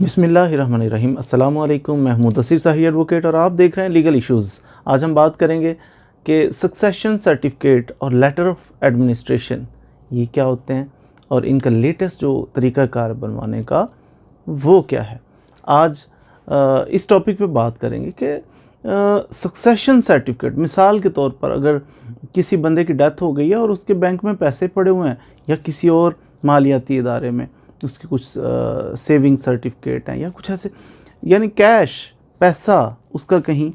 बिस्मिल्लाहिर्रहमानिर्रहीम। अस्सलाम वालेकुम। मैं मुदस्सिर साही एडवोकेट और आप देख रहे हैं लीगल इश्यूज़। आज हम बात करेंगे कि सक्सेशन सर्टिफिकेट और लेटर ऑफ एडमिनिस्ट्रेशन ये क्या होते हैं और इनका लेटेस्ट जो तरीक़ाकार बनवाने का वो क्या है। आज इस टॉपिक पे बात करेंगे कि सक्सेशन सर्टिफिकेट, मिसाल के तौर पर अगर किसी बंदे की डेथ हो गई है और उसके बैंक में पैसे पड़े हुए हैं या किसी और मालियाती इदारे में उसकी कुछ सेविंग सर्टिफिकेट हैं या कुछ ऐसे, यानी कैश पैसा उसका कहीं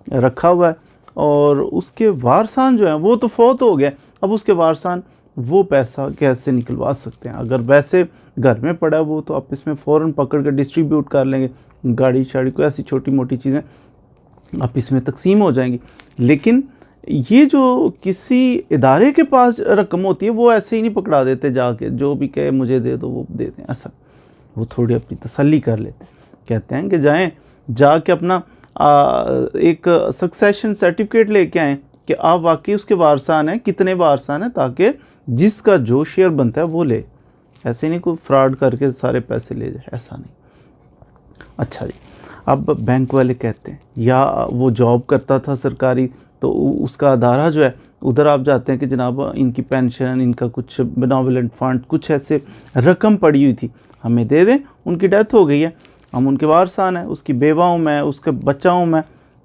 रखा हुआ है और उसके वारसान जो हैं वो तो फौत हो गए। अब उसके वारसान वो पैसा कैसे निकलवा सकते हैं? अगर वैसे घर में पड़ा है वो तो आप इसमें फ़ौरन पकड़ कर डिस्ट्रीब्यूट कर लेंगे, गाड़ी शाड़ी को ऐसी छोटी मोटी चीज़ें आप इसमें तकसीम हो जाएंगी। लेकिन ये जो किसी इदारे के पास रकम होती है वो ऐसे ही नहीं पकड़ा देते, जाके जो भी कहे मुझे दे दो वो देते हैं। ऐसा वो थोड़ी अपनी तसल्ली कर लेते हैं, कहते हैं कि जाएं जाके अपना एक सक्सेशन सर्टिफिकेट लेके आएँ कि आप वाकई उसके वारसान हैं, कितने वारसान हैं, ताकि जिसका जो शेयर बनता है वो ले। ऐसे नहीं कोई फ्रॉड करके सारे पैसे ले जाए, ऐसा नहीं। अच्छा जी, अब बैंक वाले कहते हैं या वो जॉब करता था सरकारी तो उसका अदारा जो है उधर आप जाते हैं कि जनाब इनकी पेंशन, इनका कुछ बेनोवलेंट फंड, कुछ ऐसे रकम पड़ी हुई थी, हमें दे दें, उनकी डेथ हो गई है, हम उनके वारसान हैं, उसकी बेवा हूँ मैं, उसके बच्चा हूँ मैं।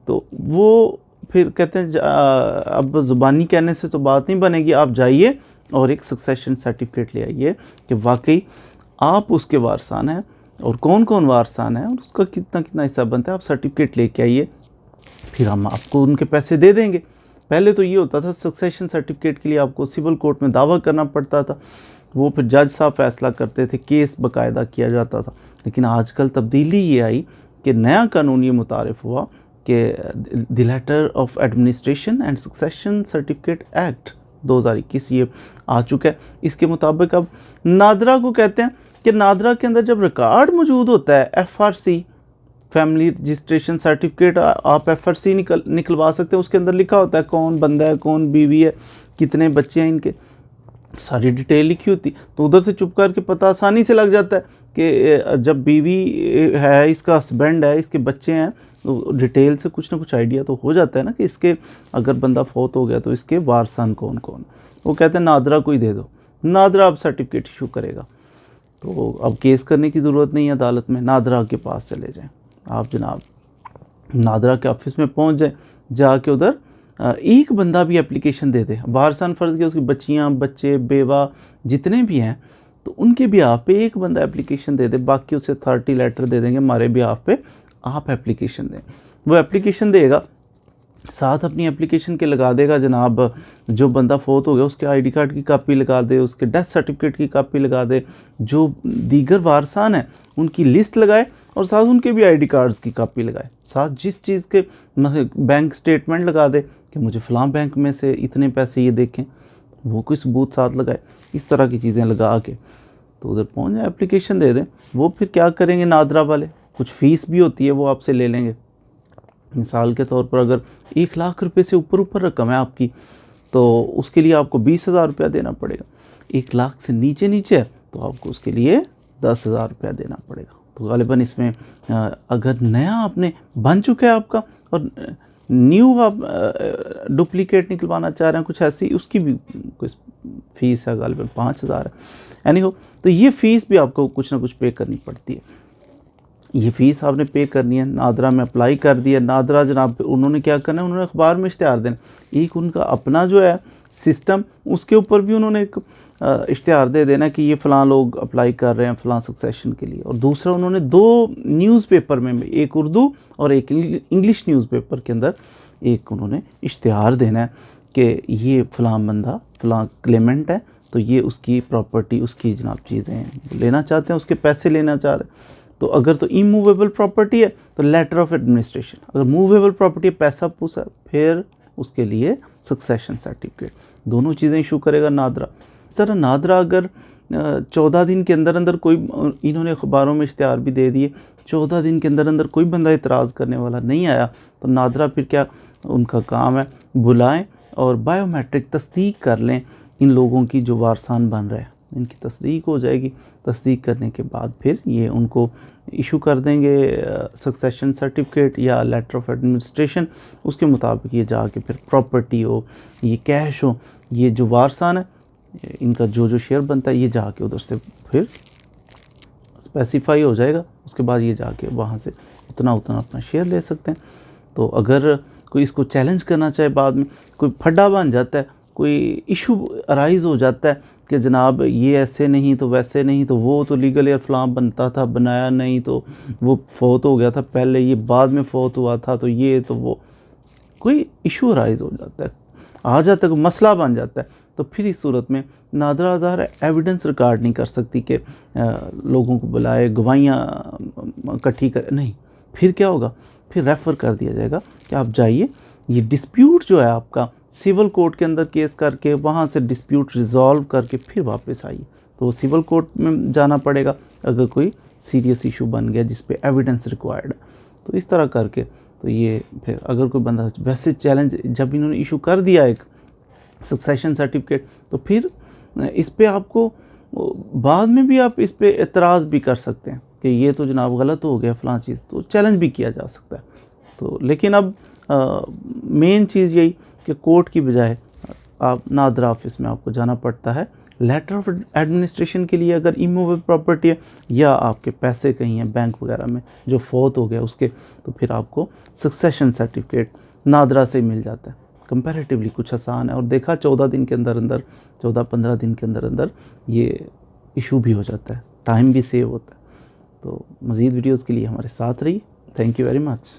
तो वो फिर कहते हैं अब ज़ुबानी कहने से तो बात नहीं बनेगी, आप जाइए और एक सक्सेशन सर्टिफिकेट ले आइए कि वाकई आप उसके वारसान हैं और कौन कौन वारसान है और उसका कितना कितना हिस्सा बनता है। आप सर्टिफिकेट लेके आइए, फिर हम आपको उनके पैसे दे देंगे। पहले तो ये होता था सक्सेशन सर्टिफिकेट के लिए आपको सिविल कोर्ट में दावा करना पड़ता था, वो फिर जज साहब फैसला करते थे, केस बाकायदा किया जाता था। लेकिन आजकल तब्दीली ये आई कि नया कानून ये मुतारिफ हुआ कि the letter of administration and succession certificate act 2021 ये आ चुका है। इसके मुताबिक अब नादरा को कहते हैं कि नादरा के अंदर जब रिकॉर्ड मौजूद होता है FRC फैमिली रजिस्ट्रेशन सर्टिफिकेट, आप FRC निकलवा सकते हैं। उसके अंदर लिखा होता है कौन बंदा है, कौन बीवी है, कितने बच्चे हैं, इनके सारी डिटेल लिखी होती। तो उधर से चुप करके पता आसानी से लग जाता है कि जब बीवी है, इसका हस्बैंड है, इसके बच्चे हैं, तो डिटेल से कुछ ना कुछ आइडिया तो हो जाता है ना कि इसके अगर बंदा फौत हो गया तो इसके वारसान कौन कौन। वो कहते हैं नादरा को ही दे दो, नादरा अब सर्टिफिकेट इशू करेगा। तो अब केस करने की ज़रूरत नहीं है अदालत में, नादरा के पास चले जाएं आप जनाब, नादरा के ऑफिस में पहुंच जाए, जाके उधर एक बंदा भी एप्लीकेशन दे दे, वारसान फ़र्ज के उसकी बच्चियां, बच्चे, बेवा जितने भी हैं, तो उनके बिहाफ पे एक बंदा एप्लीकेशन दे दे, बाकी उसे अथॉरिटी लेटर दे देंगे हमारे बिहाफ पे आप एप्लीकेशन दें। वो एप्लीकेशन देगा, साथ अपनी एप्लीकेशन के लगा देगा जनाब जो बंदा फौत हो गया उसके ID कार्ड की कापी लगा दे, उसके डेथ सर्टिफिकेट की कापी लगा दे, जो दीगर वारसान हैं उनकी लिस्ट लगाए और साथ उनके भी ID कार्ड्स की कापी लगाए, साथ जिस चीज़ के बैंक स्टेटमेंट लगा दे कि मुझे फ़लाँ बैंक में से इतने पैसे ये देखें, वो कोई सबूत साथ लगाए। इस तरह की चीज़ें लगा के तो उधर पहुँच जाए, एप्लीकेशन दे दें। वो फिर क्या करेंगे नादरा वाले, कुछ फ़ीस भी होती है वो आपसे ले लेंगे। मिसाल के तौर पर अगर 1 लाख रुपए से ऊपर रकम है आपकी तो उसके लिए आपको 20,000 रुपया देना पड़ेगा। 1 लाख से नीचे है तो आपको उसके लिए 10,000 रुपया देना पड़ेगा। तो गालिबन इसमें अगर नया आपने बन चुका है आपका और न्यू आप डुप्लीकेट निकलवाना चाह रहे हैं कुछ ऐसी, उसकी भी कुछ फ़ीस है, गालिबन 5,000 है। एनी हो, तो ये फ़ीस भी आपको कुछ ना कुछ पे करनी पड़ती है। ये फ़ीस आपने पे करनी है। नादरा में अप्लाई कर दिया, नादरा जनाब उन्होंने क्या करना है, उन्होंने अखबार में इश्तिहार देना। एक उनका अपना जो है सिस्टम, उसके ऊपर भी उन्होंने एक इश्तिहार दे देना कि ये फ़लाँ लोग अप्लाई कर रहे हैं फ़लाँ सक्सेशन के लिए। और दूसरा उन्होंने 2 न्यूज़पेपर में, एक उर्दू और एक इंग्लिश न्यूज़पेपर के अंदर एक उन्होंने इश्तिहार देना है कि ये फ़लाँ बंदा फ़लाँ क्लेमेंट है, तो ये उसकी प्रॉपर्टी, उसकी जनाब चीज़ें लेना चाहते हैं, उसके पैसे लेना चाह रहे हैं। तो अगर तो इमूवेबल प्रॉपर्टी है तो लेटर ऑफ एडमिनिस्ट्रेशन, अगर मूवेबल प्रॉपर्टी है, पैसा पूसा, फिर उसके लिए सक्सेशन सर्टिफिकेट। दोनों चीज़ें इशू करेगा नादरा। इस तरह नादरा अगर 14 दिन के अंदर कोई, इन्होंने अखबारों में इश्तिहार भी दे दिए, 14 दिन के अंदर कोई बंदा इतराज़ करने वाला नहीं आया तो नादरा फिर क्या उनका काम है, बुलाएं और बायोमेट्रिक तस्दीक कर लें इन लोगों की जो वारसान बन रहे हैं, इनकी तस्दीक हो जाएगी। तस्दीक करने के बाद फिर ये उनको इशू कर देंगे सक्सेशन सर्टिफिकेट या लेटर ऑफ एडमिनिस्ट्रेशन। उसके मुताबिक ये जाके फिर प्रॉपर्टी हो, ये कैश हो, ये जो वारसान है इनका जो जो शेयर बनता है ये जाके उधर से फिर स्पेसिफाई हो जाएगा। उसके बाद ये जाके वहाँ से उतना अपना शेयर ले सकते हैं। तो अगर कोई इसको चैलेंज करना चाहे, बाद में कोई फड्डा बन जाता है, कोई इशू अराइज़ हो जाता है कि जनाब ये ऐसे नहीं तो वैसे नहीं, तो वो तो लीगल एयर फ्लाम बनता था, बनाया नहीं, तो वो फौत हो गया था पहले, ये बाद में फौत हुआ था, तो ये तो वो, कोई इशू अराइज़ हो जाता है, आ जाता है, कोई मसला बन जाता है, तो फिर इस सूरत में नादरा आधार एविडेंस रिकॉर्ड नहीं कर सकती कि लोगों को बुलाए, गवाहियाँ इकट्ठी कर, नहीं। फिर क्या होगा, फिर रेफ़र कर दिया जाएगा कि आप जाइए, ये डिस्प्यूट जो है आपका सिविल कोर्ट के अंदर केस करके वहाँ से डिस्प्यूट रिजॉल्व करके फिर वापस आइए। तो सिविल कोर्ट में जाना पड़ेगा अगर कोई सीरियस इशू बन गया जिस पे एविडेंस रिक्वायर्ड है। तो इस तरह करके तो ये फिर अगर कोई बंदा वैसे चैलेंज जब इन्होंने इशू कर दिया एक सक्सेशन सर्टिफिकेट, तो फिर इस पे आपको बाद में भी आप इस पे एतराज़ भी कर सकते हैं कि ये तो जनाब गलत हो गया फ़लाँ चीज़, तो चैलेंज भी किया जा सकता है। तो लेकिन अब मेन चीज़ यही कि कोर्ट की बजाय आप नादरा ऑफिस में आपको जाना पड़ता है लेटर ऑफ एडमिनिस्ट्रेशन के लिए, अगर इमूवेबल प्रॉपर्टी है या आपके पैसे कहीं हैं बैंक वगैरह में जो फौत हो गया उसके, तो फिर आपको सक्सेशन सर्टिफिकेट नादरा से मिल जाता है। कंपैरेटिवली कुछ आसान है, और देखा 14 दिन के अंदर अंदर, 14-15 दिन के अंदर अंदर ये इशू भी हो जाता है, टाइम भी सेव होता है। तो मज़ीद वीडियोज़ के लिए हमारे साथ रहिए। Thank you very much.